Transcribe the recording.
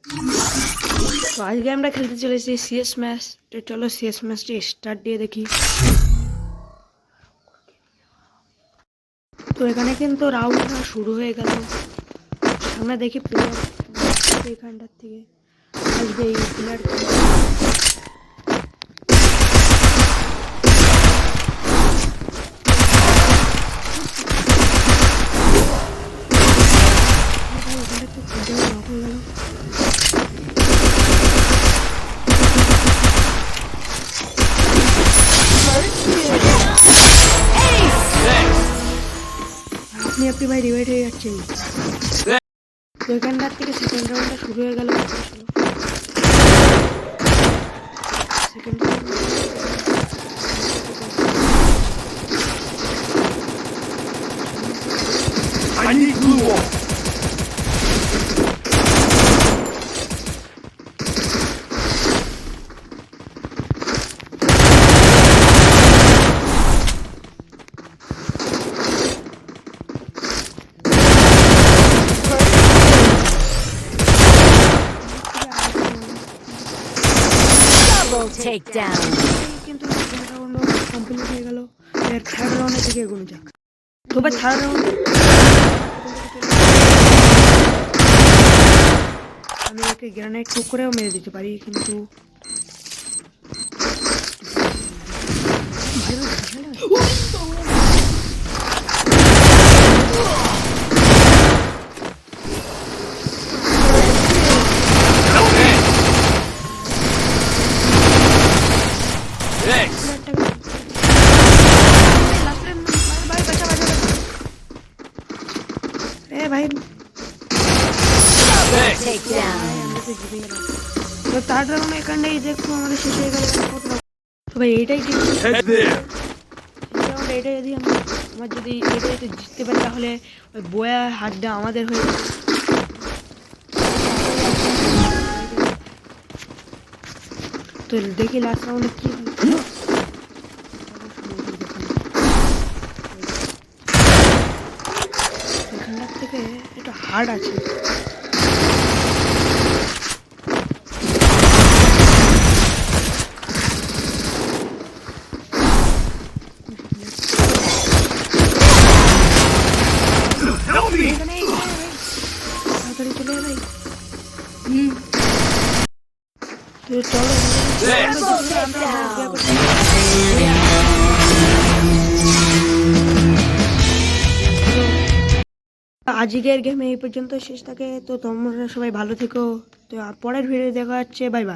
তো আজকে আমরা খেলতে চলেছি সিএস ম্যাচ। তো চলো সিএস ম্যাচটি স্টার্ট দিয়ে দেখি। তো এখানে কিন্তু রাউন্ডটা শুরু হয়ে গেল। আমরা দেখি প্লেয়ার এখানটার থেকে আসবে এই প্লেয়ার। আপনি আপনি ভাই রিভাইড হয়ে যাচ্ছেন। তো এখানটার থেকে সেকেন্ড রাউন্ডটা শুরু হয়ে গেল। Second I need blue wall. Double takedown. কিন্তু সেকেন্ড রাউন্ড কমপ্লিট হয়ে গেল। এর থার্ড রাউন্ডের দিকে এগোনো যাক। তো ভাই থার্ড রাউন্ড আমি ওকে গ্রেনেড টুক করেও মেরে দিতে পারি, কিন্তু Thanks. ভাই Thanks. Takedown. তো থার্ড রাউন্ড এখানটাই দেখো আমাদের শেষ হয়ে গেল। তো ভাই এইটাই কিন্তু Head there. এটা যদি আমার যদি এটা জিততে পারি তাহলে ওই বয়া হাতটা আমাদের হয়ে যাবে। তো দেখি লাস্ট রাউন্ডে কি এখানটার থেকে একটু হার্ড আছে। Help me. এখানে তাড়াতাড়ি চলে ভাই। তো চলো আজকের গেম এই পর্যন্ত শেষ থাকে। তো তোমরা সবাই ভালো থেকো। তো পরের ভিডিও দেখা হচ্ছে। Bye bye.